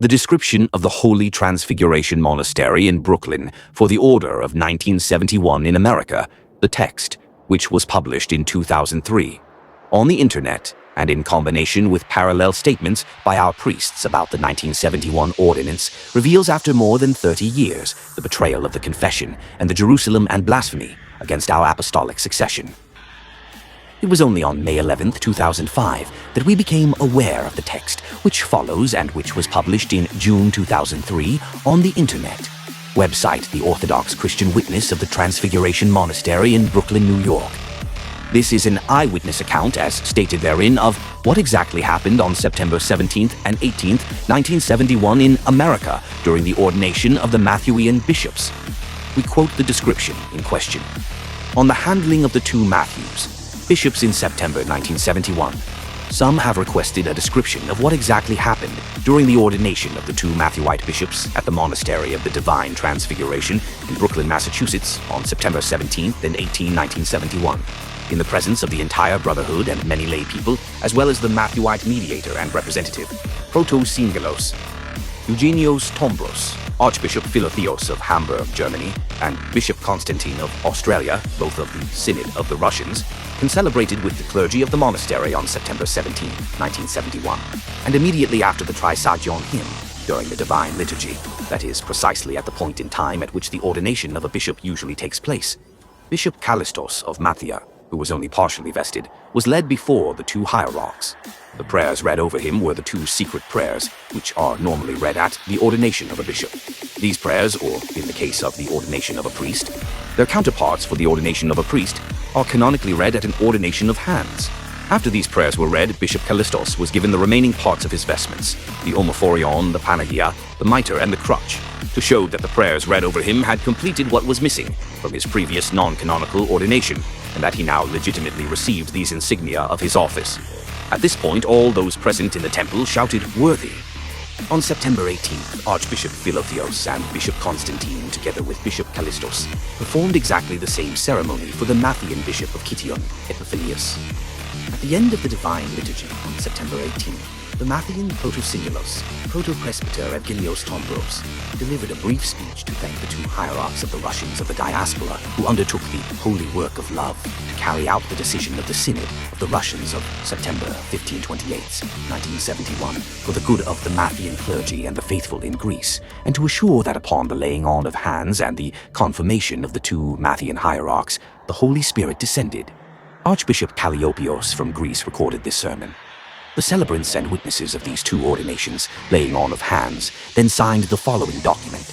The description of the Holy Transfiguration Monastery in Brooklyn for the Order of 1971 in America, the text, which was published in 2003. On the internet, and in combination with parallel statements by our priests about the 1971 ordinance, reveals after more than 30 years the betrayal of the confession and the Jerusalem and blasphemy against our apostolic succession. It was only on May 11, 2005, that we became aware of the text, which follows and which was published in June 2003 on the internet. Website: The Orthodox Christian Witness of the Transfiguration Monastery in Brooklyn, New York. This is an eyewitness account, as stated therein, of what exactly happened on September 17th and 18th, 1971 in America during the ordination of the Matthewian bishops. We quote the description in question. On the handling of the two Matthews, bishops in September 1971. Some have requested a description of what exactly happened during the ordination of the two Matthewite bishops at the Monastery of the Divine Transfiguration in Brooklyn, Massachusetts on September 17th and 18, 1971, in the presence of the entire brotherhood and many lay people, as well as the Matthewite mediator and representative, Proto-Syngelos, Eugenios Tombros, Archbishop Philotheos of Hamburg, Germany, and Bishop Constantine of Australia, both of the Synod of the Russians, concelebrated with the clergy of the monastery on September 17, 1971, and immediately after the Trisagion hymn during the Divine Liturgy, that is, precisely at the point in time at which the ordination of a bishop usually takes place. Bishop Callistos of Matthia, who was only partially vested, was led before the two hierarchs. The prayers read over him were the two secret prayers, which are normally read at the ordination of a bishop. These prayers, or in the case of the ordination of a priest, their counterparts for the ordination of a priest, are canonically read at an ordination of hands. After these prayers were read, Bishop Callistos was given the remaining parts of his vestments, the omophorion, the panagia, the mitre, and the crutch, to show that the prayers read over him had completed what was missing from his previous non-canonical ordination, and that he now legitimately received these insignia of his office. At this point, all those present in the temple shouted, "Worthy!" On September 18th, Archbishop Philotheos and Bishop Constantine, together with Bishop Callistos, performed exactly the same ceremony for the Matthean Bishop of Kition, Epiphanius. At the end of the Divine Liturgy on September 18th, the Matthean Proto-Syngelos, Proto-Presbyter Eugenios Tombros, delivered a brief speech to thank the two hierarchs of the Russians of the diaspora who undertook the holy work of love to carry out the decision of the Synod of the Russians of September 1528, 1971, for the good of the Matthean clergy and the faithful in Greece, and to assure that upon the laying on of hands and the confirmation of the two Matthean hierarchs, the Holy Spirit descended. Archbishop Kalliopios from Greece recorded this sermon. The celebrants and witnesses of these two ordinations, laying on of hands, then signed the following document.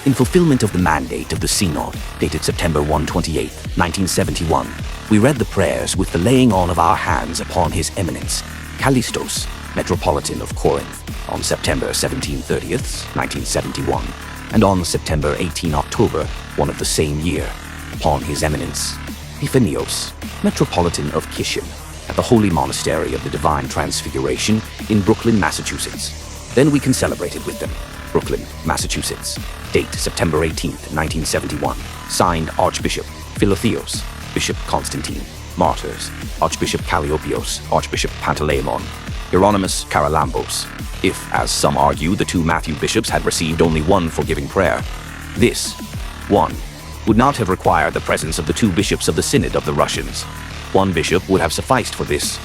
In fulfillment of the mandate of the Synod, dated September 28, 1971, we read the prayers with the laying on of our hands upon His Eminence, Callistos, Metropolitan of Corinth, on September 17/30, 1971, and on September 18 October, one of the same year, upon His Eminence, Epiphanios, Metropolitan of Kition, at the Holy Monastery of the Divine Transfiguration in Brooklyn, Massachusetts. Then we concelebrated with them. Brooklyn, Massachusetts. Date September 18th, 1971. Signed Archbishop Philotheos, Bishop Constantine. Martyrs: Archbishop Kalliopios, Archbishop Panteleimon, Hieronymus Charalambos. If, as some argue, the two Matthew bishops had received only one forgiving prayer, this, one, would not have required the presence of the two bishops of the Synod of the Russians. One bishop would have sufficed for this.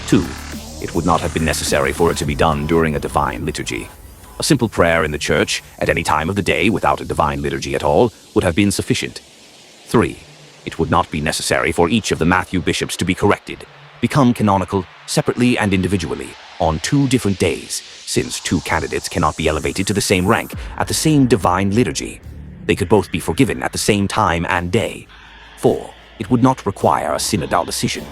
Two, it would not have been necessary for it to be done during a divine liturgy. A simple prayer in the church, at any time of the day without a divine liturgy at all, would have been sufficient. Three, it would not be necessary for each of the Matthew bishops to be corrected, become canonical, separately and individually, on 2 different days, since 2 candidates cannot be elevated to the same rank at the same divine liturgy. They could both be forgiven at the same time and day. 4. It would not require a synodal decision.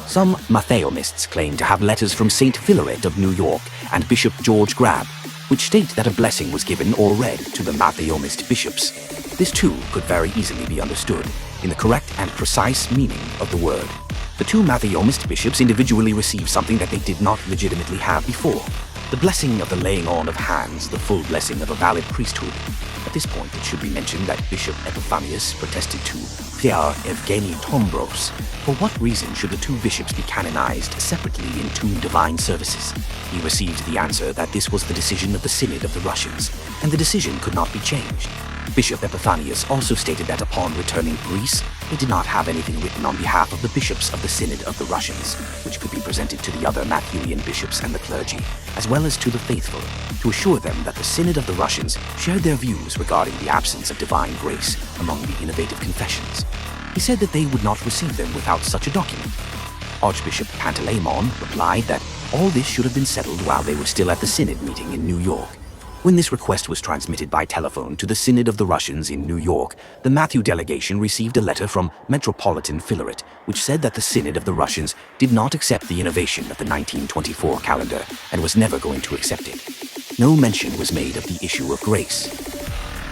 Some Mattheomists claim to have letters from St. Philaret of New York and Bishop George Grab, which state that a blessing was given or read to the Mattheomist bishops. This too could very easily be understood in the correct and precise meaning of the word. The 2 Mattheomist bishops individually received something that they did not legitimately have before: the blessing of the laying on of hands, the full blessing of a valid priesthood. At this point, it should be mentioned that Bishop Epiphanius protested to Pierre Evgeny Tombros. For what reason should the 2 bishops be canonized separately in 2 divine services? He received the answer that this was the decision of the Synod of the Russians, and the decision could not be changed. Bishop Epiphanius also stated that upon returning to Greece, he did not have anything written on behalf of the bishops of the Synod of the Russians, which could be presented to the other Matthewian bishops and the clergy, as well as to the faithful, to assure them that the Synod of the Russians shared their views regarding the absence of divine grace among the innovative confessions. He said that they would not receive them without such a document. Archbishop Panteleimon replied that all this should have been settled while they were still at the Synod meeting in New York. When this request was transmitted by telephone to the Synod of the Russians in New York, the Matthew delegation received a letter from Metropolitan Filaret, which said that the Synod of the Russians did not accept the innovation of the 1924 calendar and was never going to accept it. No mention was made of the issue of grace.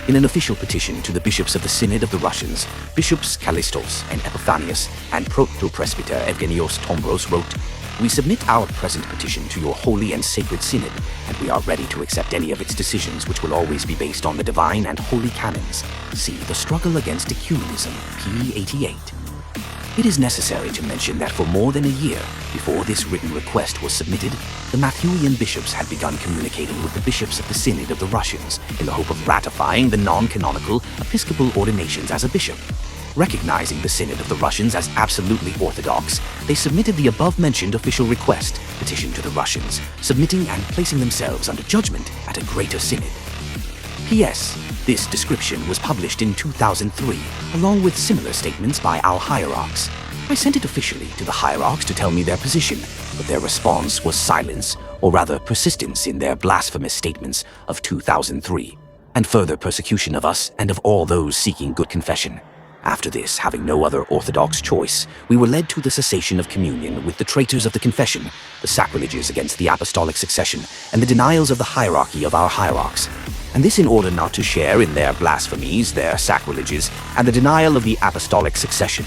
In an official petition to the bishops of the Synod of the Russians, Bishops Callistos and Epiphanius and Protopresbyter Evgenios Tombros wrote, "We submit our present petition to your holy and sacred Synod, and we are ready to accept any of its decisions which will always be based on the divine and holy canons. See the Struggle Against Ecumenism, p. 88. It is necessary to mention that for more than a year before this written request was submitted, the Matthewian bishops had begun communicating with the bishops of the Synod of the Russians in the hope of ratifying the non-canonical episcopal ordinations as a bishop. Recognizing the Synod of the Russians as absolutely orthodox, they submitted the above-mentioned official request petition to the Russians, submitting and placing themselves under judgment at a greater Synod. P.S. This description was published in 2003, along with similar statements by our hierarchs. I sent it officially to the hierarchs to tell me their position, but their response was silence, or rather persistence in their blasphemous statements of 2003, and further persecution of us and of all those seeking good confession. After this, having no other orthodox choice, we were led to the cessation of communion with the traitors of the confession, the sacrileges against the apostolic succession, and the denials of the hierarchy of our hierarchs. And this in order not to share in their blasphemies, their sacrileges, and the denial of the apostolic succession.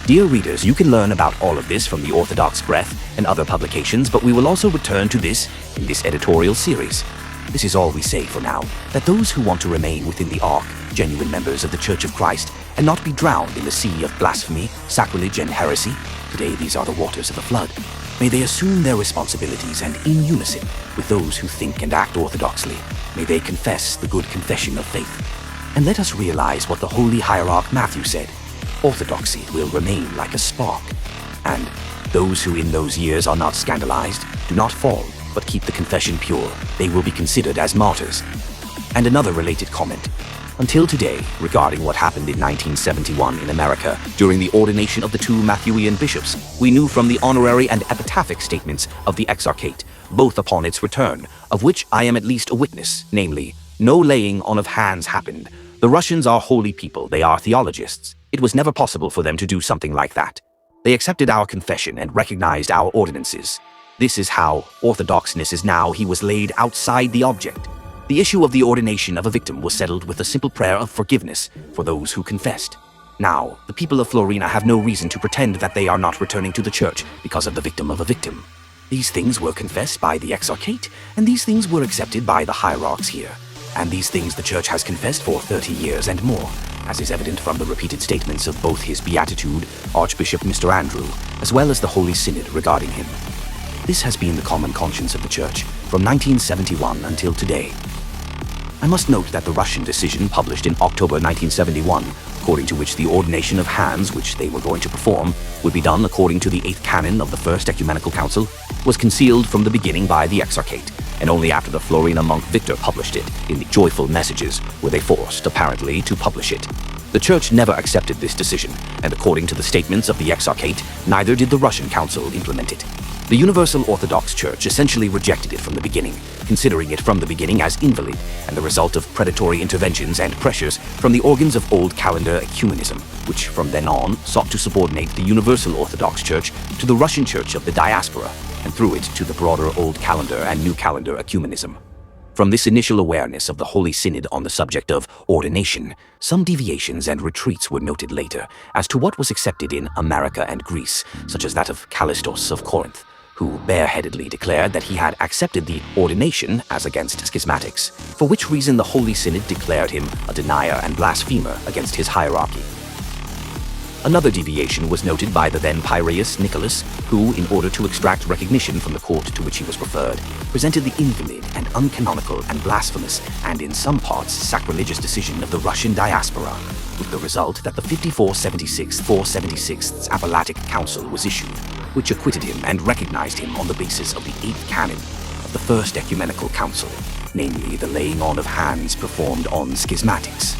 Dear readers, you can learn about all of this from the Orthodox Breath and other publications, but we will also return to this in this editorial series. This is all we say for now, that those who want to remain within the ark, genuine members of the Church of Christ, and not be drowned in the sea of blasphemy, sacrilege, and heresy, today these are the waters of the flood, may they assume their responsibilities and in unison with those who think and act orthodoxly, may they confess the good confession of faith. And let us realize what the holy hierarch Matthew said, orthodoxy will remain like a spark, and those who in those years are not scandalized, do not fall, but keep the confession pure, they will be considered as martyrs. And another related comment. Until today, regarding what happened in 1971 in America during the ordination of the two Matthewian bishops, we knew from the honorary and epitaphic statements of the exarchate, both upon its return, of which I am at least a witness, namely, no laying on of hands happened. The Russians are holy people, they are theologists. It was never possible for them to do something like that. They accepted our confession and recognized our ordinances. This is how orthodoxness is now. He was laid outside the object. The issue of the ordination of a victim was settled with a simple prayer of forgiveness for those who confessed. Now, the people of Florina have no reason to pretend that they are not returning to the church because of the victim of a victim. These things were confessed by the exarchate, and these things were accepted by the hierarchs here. And these things the church has confessed for 30 years and more, as is evident from the repeated statements of both His Beatitude, Archbishop Mr. Andrew, as well as the Holy Synod regarding him. This has been the common conscience of the church from 1971 until today. I must note that the Russian decision published in October 1971, according to which the ordination of hands which they were going to perform would be done according to the 8th canon of the First Ecumenical Council, was concealed from the beginning by the exarchate, and only after the Florina monk Victor published it in the Joyful Messages were they forced, apparently, to publish it. The Church never accepted this decision, and according to the statements of the exarchate, neither did the Russian Council implement it. The Universal Orthodox Church essentially rejected it from the beginning, considering it from the beginning as invalid and the result of predatory interventions and pressures from the organs of Old Calendar ecumenism, which from then on sought to subordinate the Universal Orthodox Church to the Russian Church of the diaspora, and through it to the broader Old Calendar and New Calendar ecumenism. From this initial awareness of the Holy Synod on the subject of ordination, some deviations and retreats were noted later as to what was accepted in America and Greece, such as that of Callistos of Corinth, who bareheadedly declared that he had accepted the ordination as against schismatics, for which reason the Holy Synod declared him a denier and blasphemer against his hierarchy. Another deviation was noted by the then Piraeus Nicholas, who, in order to extract recognition from the court to which he was referred, presented the invalid and uncanonical and blasphemous and in some parts sacrilegious decision of the Russian diaspora, with the result that the 476th Apostolic Council was issued, which acquitted him and recognized him on the basis of the 8th canon of the First Ecumenical Council, namely the laying on of hands performed on schismatics.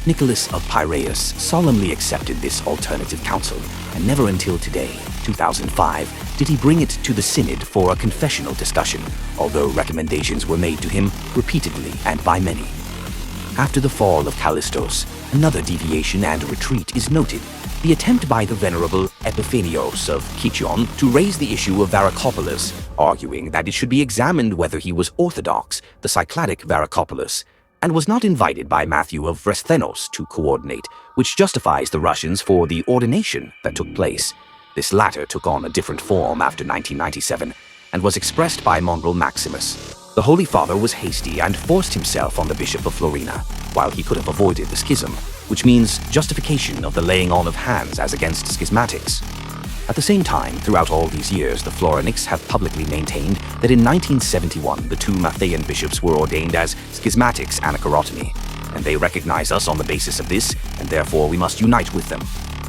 Nicholas of Piraeus solemnly accepted this alternative counsel, and never until today, 2005, did he bring it to the synod for a confessional discussion, although recommendations were made to him repeatedly and by many. After the fall of Callistos, another deviation and retreat is noted, the attempt by the Venerable Epiphanios of Kichion to raise the issue of Varicopoulos, arguing that it should be examined whether he was orthodox, the Cycladic Varicopoulos, and was not invited by Matthew of Vresthenos to coordinate, which justifies the Russians for the ordination that took place. This latter took on a different form after 1997, and was expressed by Mongrel Maximus. The Holy Father was hasty and forced himself on the Bishop of Florina, while he could have avoided the schism, which means justification of the laying on of hands as against schismatics. At the same time, throughout all these years, the Florinites have publicly maintained that in 1971 the two Matthean bishops were ordained as schismatics anakarotony, and they recognize us on the basis of this, and therefore we must unite with them.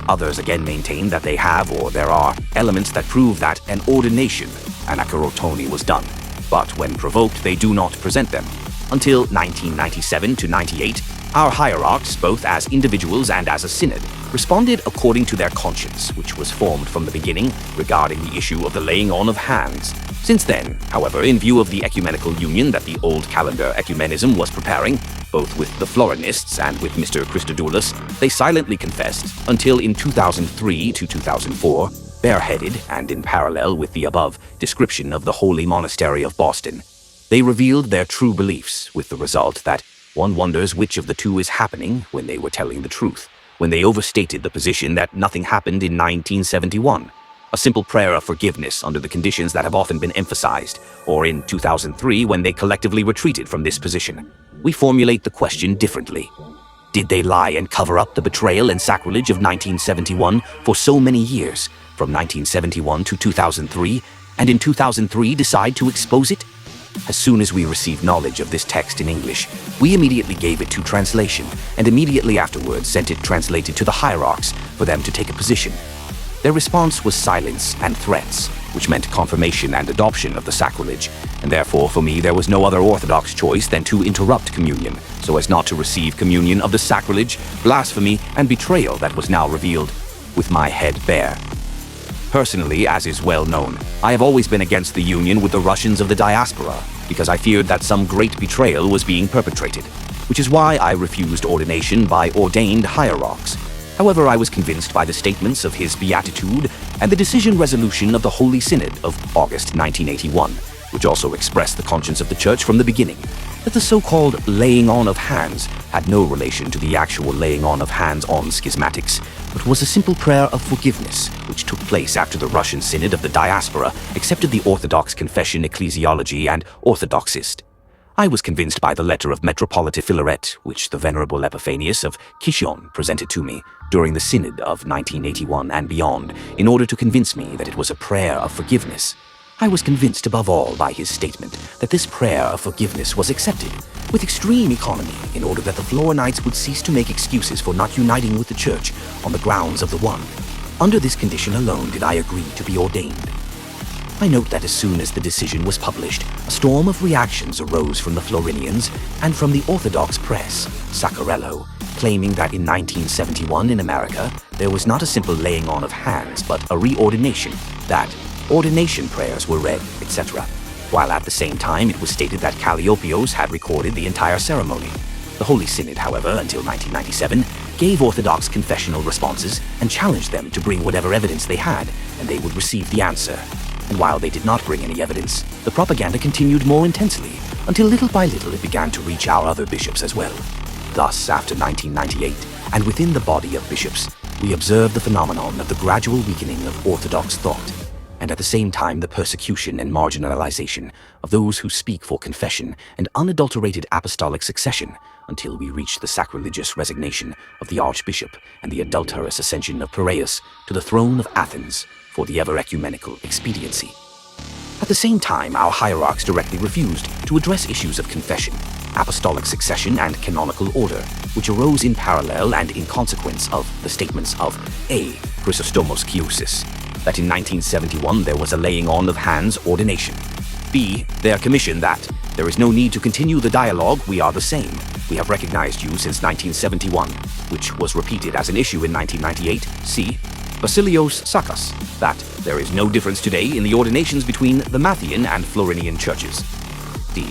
Others again maintain that they have, or there are, elements that prove that an ordination, anakarotony, was done, but when provoked they do not present them. Until 1997 to 98, our hierarchs, both as individuals and as a synod, responded according to their conscience, which was formed from the beginning regarding the issue of the laying on of hands. Since then, however, in view of the ecumenical union that the old calendar ecumenism was preparing, both with the Florinists and with Mr. Christodoulos, they silently confessed, until in 2003 to 2004, bareheaded and in parallel with the above description of the Holy Monastery of Boston, they revealed their true beliefs, with the result that one wonders which of the two is happening when they were telling the truth, when they overstated the position that nothing happened in 1971, a simple prayer of forgiveness under the conditions that have often been emphasized, or in 2003 when they collectively retreated from this position. We formulate the question differently. Did they lie and cover up the betrayal and sacrilege of 1971 for so many years, from 1971 to 2003, and in 2003 decide to expose it? As soon as we received knowledge of this text in English, we immediately gave it to translation, and immediately afterwards sent it translated to the hierarchs for them to take a position. Their response was silence and threats, which meant confirmation and adoption of the sacrilege, and therefore for me there was no other orthodox choice than to interrupt communion, so as not to receive communion of the sacrilege, blasphemy, and betrayal that was now revealed, with my head bare. Personally, as is well known, I have always been against the union with the Russians of the diaspora, because I feared that some great betrayal was being perpetrated, which is why I refused ordination by ordained hierarchs. However, I was convinced by the statements of his beatitude and the decision resolution of the Holy Synod of August 1981, which also expressed the conscience of the Church from the beginning, that the so-called laying on of hands had no relation to the actual laying on of hands on schismatics, but was a simple prayer of forgiveness, which took place after the Russian Synod of the Diaspora accepted the Orthodox confession ecclesiology and orthodoxist. I was convinced by the letter of Metropolitan Philaret, which the Venerable Epiphanius of Kichion presented to me during the Synod of 1981 and beyond, in order to convince me that it was a prayer of forgiveness. I was convinced above all by his statement that this prayer of forgiveness was accepted with extreme economy in order that the Florinites would cease to make excuses for not uniting with the Church on the grounds of the one. Under this condition alone did I agree to be ordained. I note that as soon as the decision was published, a storm of reactions arose from the Florinians and from the Orthodox press, Saccarello, claiming that in 1971 in America there was not a simple laying on of hands but a reordination, that ordination prayers were read, etc., while at the same time it was stated that Calliopios had recorded the entire ceremony. The Holy Synod, however, until 1997, gave Orthodox confessional responses and challenged them to bring whatever evidence they had, and they would receive the answer. And while they did not bring any evidence, the propaganda continued more intensely, until little by little it began to reach our other bishops as well. Thus, after 1998, and within the body of bishops, we observed the phenomenon of the gradual weakening of Orthodox thought. and at the same time the persecution and marginalization of those who speak for confession and unadulterated apostolic succession, until we reach the sacrilegious resignation of the Archbishop and the adulterous ascension of Piraeus to the throne of Athens for the ever-ecumenical expediency. At the same time, our hierarchs directly refused to address issues of confession, apostolic succession, and canonical order, which arose in parallel and in consequence of the statements of A. Chrysostomos Chiousis, that in 1971 there was a laying on of hands ordination. B. Their commission that there is no need to continue the dialogue, we are the same. We have recognized you since 1971, which was repeated as an issue in 1998. C. Basilios Sakos, that there is no difference today in the ordinations between the Matthean and Florinian churches. D.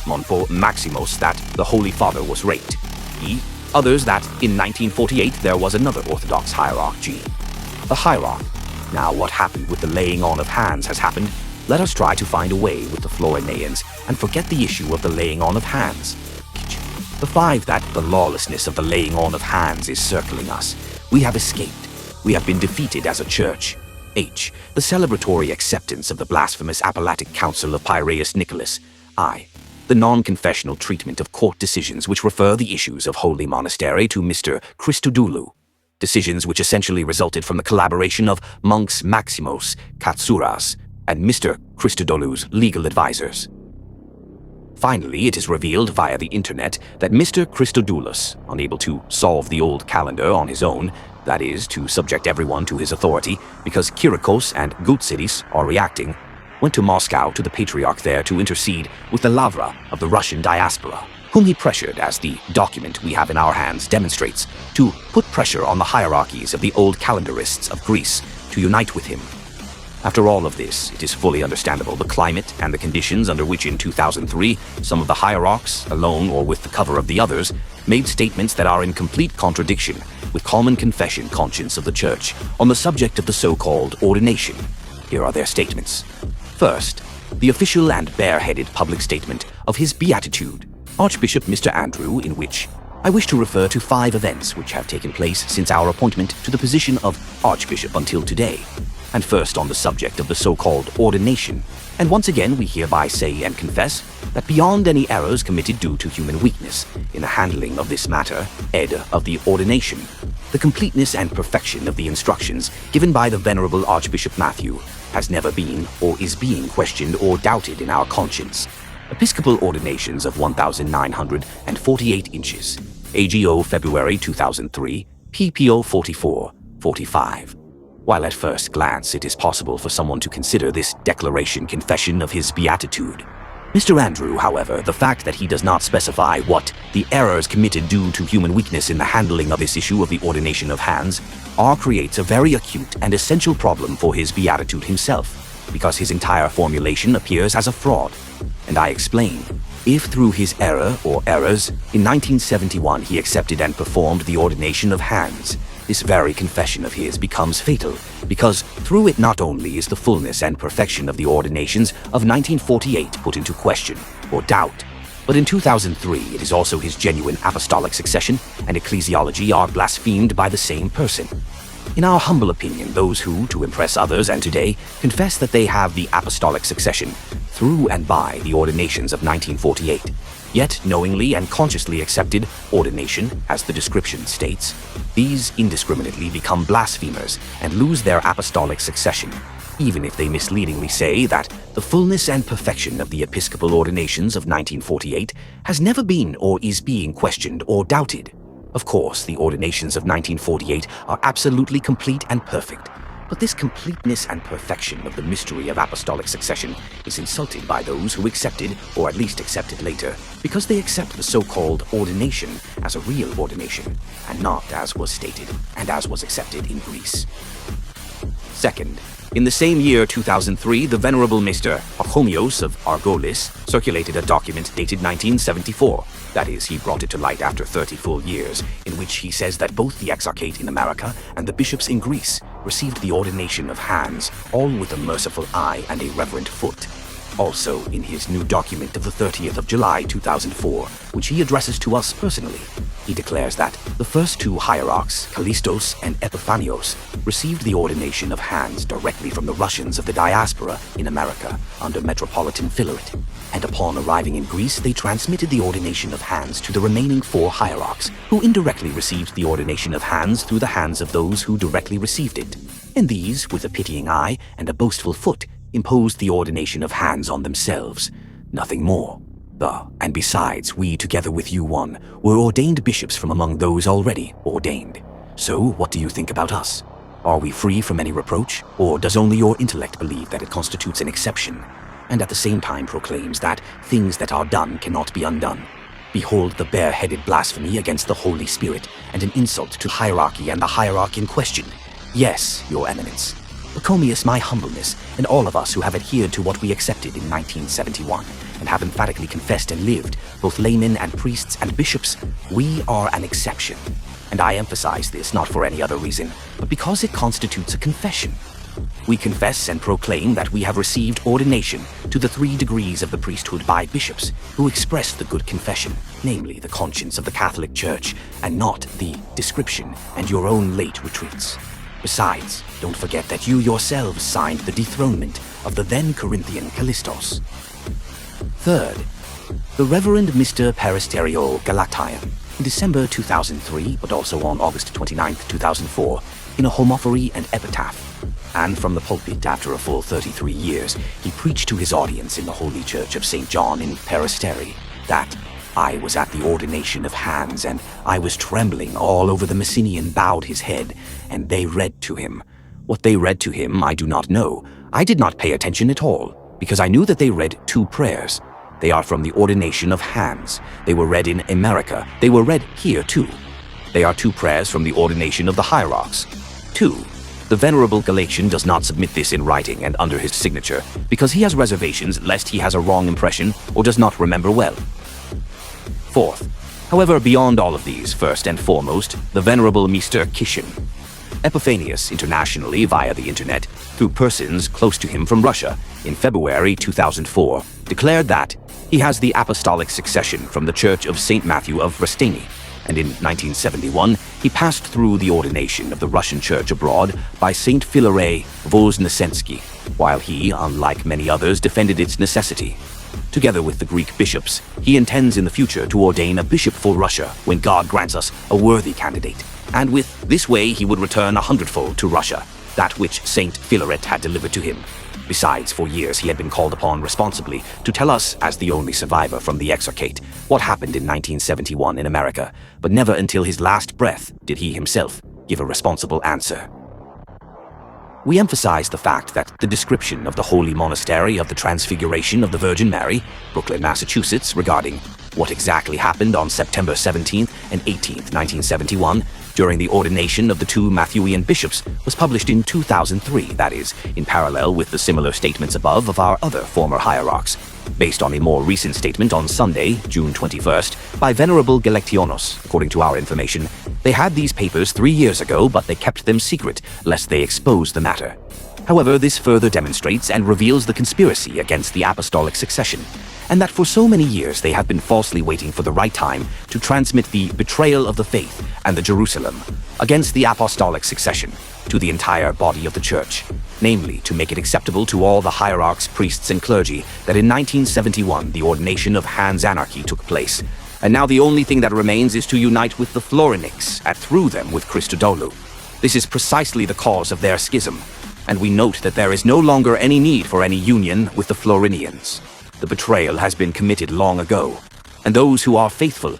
Monfort Maximos, that the Holy Father was raped. E. Others that in 1948 there was another Orthodox hierarch. G. A hierarch. Now what happened with the laying on of hands has happened. Let us try to find a way with the Florinians and forget the issue of the laying on of hands. The 5. That the lawlessness of the laying on of hands is circling us. We have escaped. We have been defeated as a church. H. The celebratory acceptance of the blasphemous apostolic council of Piraeus Nicholas. I. The non-confessional treatment of court decisions which refer the issues of Holy Monastery to Mr. Christodoulou. Decisions which essentially resulted from the collaboration of monks Maximos Katsouras and Mr. Christodoulou's legal advisors. Finally, it is revealed via the internet that Mr. Christodoulos, unable to solve the old calendar on his own, that is, to subject everyone to his authority, because Kyriakos and Goutsidis are reacting, went to Moscow to the Patriarch there to intercede with the Lavra of the Russian diaspora, whom he pressured, as the document we have in our hands demonstrates, to put pressure on the hierarchies of the old calendarists of Greece to unite with him. After all of this, it is fully understandable the climate and the conditions under which in 2003 some of the hierarchs, alone or with the cover of the others, made statements that are in complete contradiction with common confession conscience of the Church on the subject of the so-called ordination. Here are their statements. First, the official and bareheaded public statement of His Beatitude, Archbishop Mr. Andrew, in which I wish to refer to 5 events which have taken place since our appointment to the position of Archbishop until today. And first on the subject of the so-called ordination. And once again we hereby say and confess that beyond any errors committed due to human weakness in the handling of this matter, ed. Of the ordination, the completeness and perfection of the instructions given by the Venerable Archbishop Matthew has never been or is being questioned or doubted in our conscience. Episcopal ordinations of 1,948 inches. AGO February 2003, PPO 44-45. While at first glance it is possible for someone to consider this declaration confession of his beatitude, Mr. Andrew, however, the fact that he does not specify what the errors committed due to human weakness in the handling of this issue of the ordination of hands creates a very acute and essential problem for his beatitude himself, because his entire formulation appears as a fraud. And I explain. If through his error or errors in 1971 he accepted and performed the ordination of hands, this very confession of his becomes fatal, because through it not only is the fullness and perfection of the ordinations of 1948 put into question or doubt, but in 2003 it is also his genuine apostolic succession and ecclesiology are blasphemed by the same person. In our humble opinion, those who, to impress others and today, confess that they have the apostolic succession through and by the ordinations of 1948, yet knowingly and consciously accepted ordination, as the description states, these indiscriminately become blasphemers and lose their apostolic succession, even if they misleadingly say that the fullness and perfection of the episcopal ordinations of 1948 has never been or is being questioned or doubted. Of course, the ordinations of 1948 are absolutely complete and perfect, but this completeness and perfection of the mystery of apostolic succession is insulted by those who accepted, or at least accepted later, because they accept the so-called ordination as a real ordination, and not as was stated and as was accepted in Greece. Second, in the same year 2003, the Venerable Mr. Pachomios of Argolis circulated a document dated 1974. That is, he brought it to light after 30 full years, in which he says that both the exarchate in America and the bishops in Greece received the ordination of hands, all with a merciful eye and a reverent foot. Also, in his new document of the 30th of July 2004, which he addresses to us personally, he declares that the first two hierarchs, Callistos and Epiphanios, received the ordination of hands directly from the Russians of the diaspora in America under Metropolitan Filaret, and upon arriving in Greece they transmitted the ordination of hands to the remaining four hierarchs, who indirectly received the ordination of hands through the hands of those who directly received it. And these, with a pitying eye and a boastful foot, imposed the ordination of hands on themselves, nothing more. And besides, we, together with you one, were ordained bishops from among those already ordained. So, what do you think about us? Are we free from any reproach, or does only your intellect believe that it constitutes an exception, and at the same time proclaims that things that are done cannot be undone? Behold the bare-headed blasphemy against the Holy Spirit, and an insult to hierarchy and the hierarch in question. Yes, Your Eminence. Pachomius, my humbleness, and all of us who have adhered to what we accepted in 1971, and have emphatically confessed and lived, both laymen and priests and bishops, we are an exception. And I emphasize this not for any other reason, but because it constitutes a confession. We confess and proclaim that we have received ordination to the 3 degrees of the priesthood by bishops who express the good confession, namely the conscience of the Catholic Church, and not the description and your own late retreats. Besides, don't forget that you yourselves signed the dethronement of the then Corinthian Callistos. Third, the Reverend Mr. Peristerio Galactian, in December 2003, but also on August 29, 2004, in a homophory and epitaph. And from the pulpit, after a full 33 years, he preached to his audience in the Holy Church of St. John in Peristeri that I was at the ordination of hands, and I was trembling all over. The Messenian bowed his head, and they read to him. What they read to him, I do not know. I did not pay attention at all, because I knew that they read 2 prayers. They are from the ordination of hands. They were read in America. They were read here too. They are 2 prayers from the ordination of the hierarchs. 2. The Venerable Galatian does not submit this in writing and under his signature, because he has reservations lest he has a wrong impression or does not remember well. Fourth, however, beyond all of these, first and foremost, the Venerable Mr. Kishin. Epiphanius, internationally via the internet, through persons close to him from Russia, in February 2004, declared that he has the apostolic succession from the Church of St. Matthew of Rosteni, and in 1971 he passed through the ordination of the Russian Church abroad by St. Filaret Voznesensky, while he, unlike many others, defended its necessity. Together with the Greek bishops, he intends in the future to ordain a bishop for Russia when God grants us a worthy candidate, and with this way he would return 100-fold to Russia, that which St. Filaret had delivered to him. Besides, for years he had been called upon responsibly to tell us, as the only survivor from the exarchate, what happened in 1971 in America, but never until his last breath did he himself give a responsible answer. We emphasize the fact that the description of the Holy Monastery of the Transfiguration of the Virgin Mary, Brooklyn, Massachusetts, regarding what exactly happened on September 17th and 18th, 1971, during the ordination of the 2 Matthewian bishops, was published in 2003, that is, in parallel with the similar statements above of our other former hierarchs, based on a more recent statement on Sunday, June 21st, by Venerable Galactionos. According to our information, they had these papers 3 years ago, but they kept them secret, lest they expose the matter. However, this further demonstrates and reveals the conspiracy against the apostolic succession, and that for so many years they have been falsely waiting for the right time to transmit the betrayal of the faith and the Jerusalem against the apostolic succession to the entire body of the Church, namely to make it acceptable to all the hierarchs, priests, and clergy that in 1971 the ordination of hands anarchy took place, and now the only thing that remains is to unite with the Florinites and through them with Christodoulou. This is precisely the cause of their schism, and we note that there is no longer any need for any union with the Florinians. The betrayal has been committed long ago, and those who are faithful